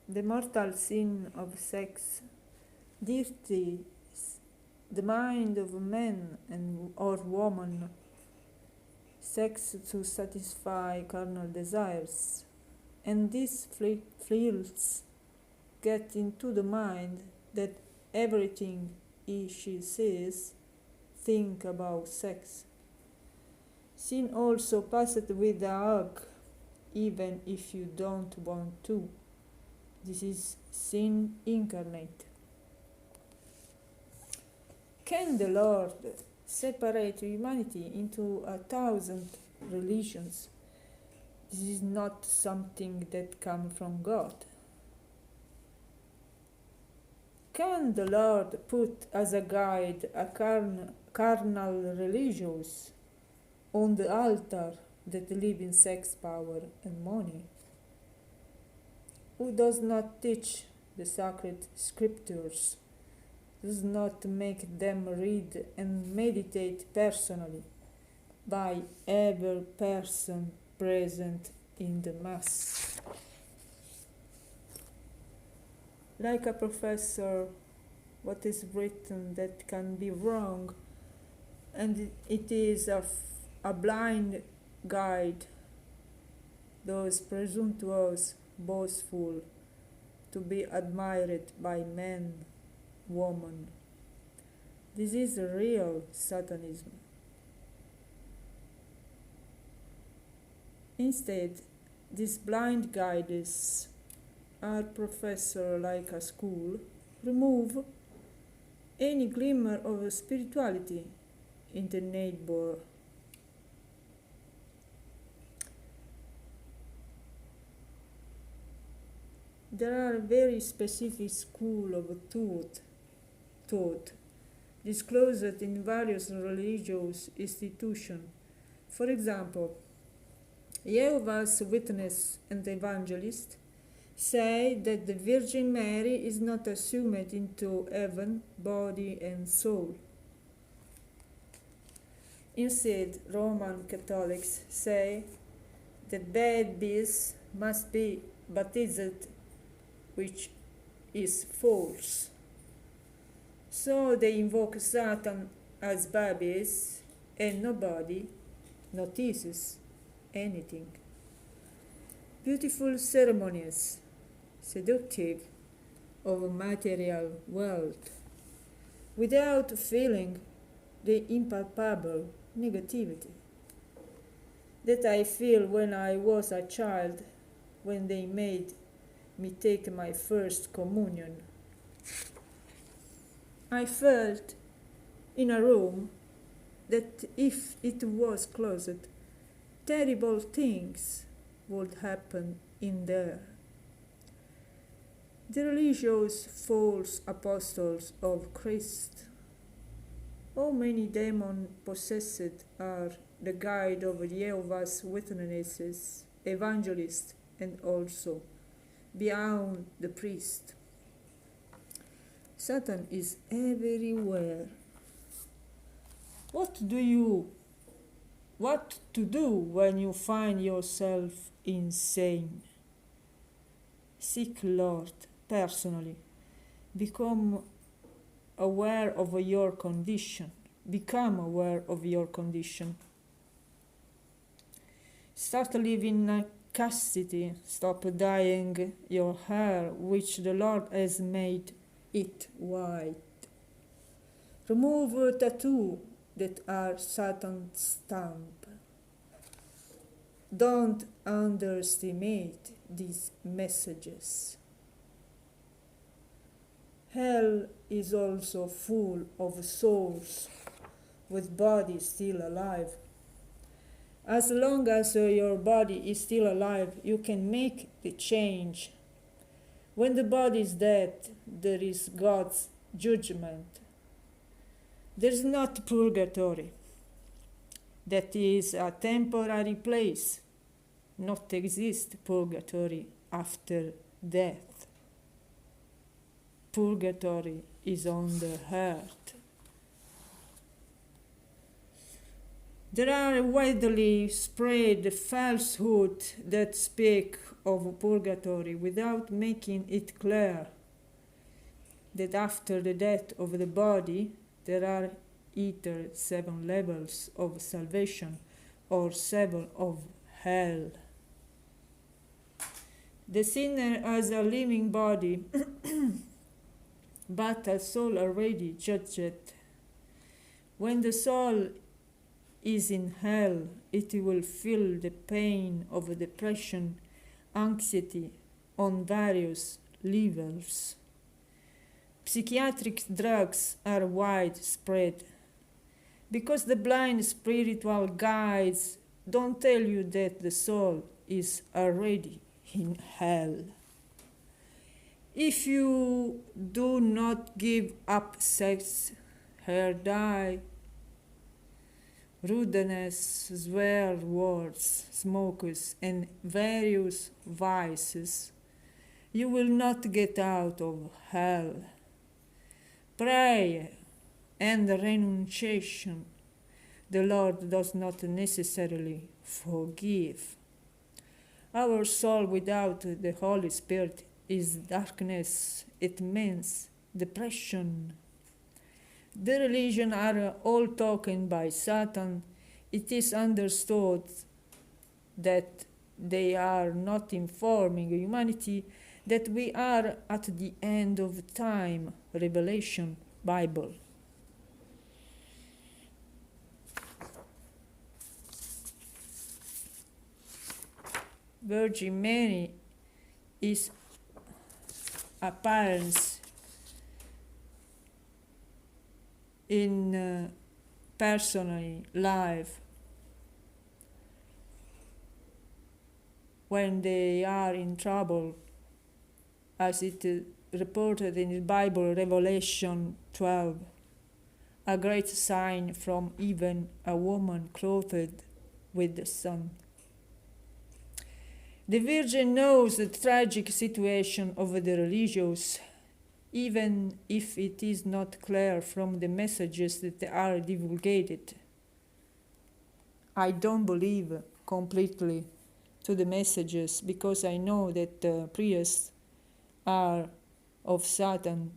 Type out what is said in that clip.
The mortal sin of sex dirties the mind of man and or woman. Sex to satisfy carnal desires, and these flirts get into the mind that everything she says think about sex. Sin also passeth with a hug, even if you don't want to. This is sin incarnate. Can the Lord separate humanity into 1,000 religions? This is not something that comes from God. Can the Lord put as a guide a carnal religious on the altar that live in sex, power, and money? Who does not teach the sacred scriptures, does not make them read and meditate personally by every person present in the Mass. Like a professor, what is written that can be wrong, and it is a blind guide, those presumptuous, boastful, to be admired by men, woman. This is real Satanism. Instead, these blind guides are professor like a school, remove any glimmer of spirituality in the neighbor. There are very specific school of thought disclosed in various religious institutions. For example, Jehovah's Witness and Evangelist say that the Virgin Mary is not assumed into heaven, body and soul. Instead, Roman Catholics say that babies must be baptized, which is false. So they invoke Satan as babies and nobody notices anything. Beautiful ceremonies, seductive of material wealth, without feeling the impalpable negativity that I feel when I was a child, when they made me take my first communion. I felt in a room that if it was closed, terrible things would happen in there. The religious false apostles of Christ. How many demon-possessed are the guide of Jehovah's Witnesses, evangelists, and also beyond the priest? Satan is everywhere. What to do when you find yourself insane? Seek Lord personally. Become aware of your condition. Become aware of your condition. Start living in chastity. Stop dyeing your hair, which the Lord has made it white. Remove tattoos that are Satan's stamp. Don't underestimate these messages. Hell is also full of souls with bodies still alive. As long as your body is still alive, you can make the change. When the body is dead, there is God's judgment. There is not purgatory. That is a temporary place. Not exist purgatory after death. Purgatory is on the heart. There are widely spread falsehood that speak of purgatory without making it clear that after the death of the body there are either 7 levels of salvation or 7 of hell. The sinner has a living body but a soul already judged. When the soul is in hell, it will feel the pain of depression, anxiety on various levels. Psychiatric drugs are widespread because the blind spiritual guides don't tell you that the soul is already in hell. If you do not give up sex, hair dye, rudeness, swear words, smokers, and various vices, you will not get out of hell. Prayer and renunciation, the Lord does not necessarily forgive. Our soul without the Holy Spirit is darkness. It means depression. The religions are all taken by Satan. It is understood that they are not informing humanity that we are at the end of time. Revelation, Bible. Virgin Mary is appearance in personal life when they are in trouble, as it is reported in the Bible, Revelation 12, a great sign from even a woman clothed with the sun. The Virgin knows the tragic situation of the religious, even if it is not clear from the messages that are divulgated. I don't believe completely to the messages because I know that priests are of Satan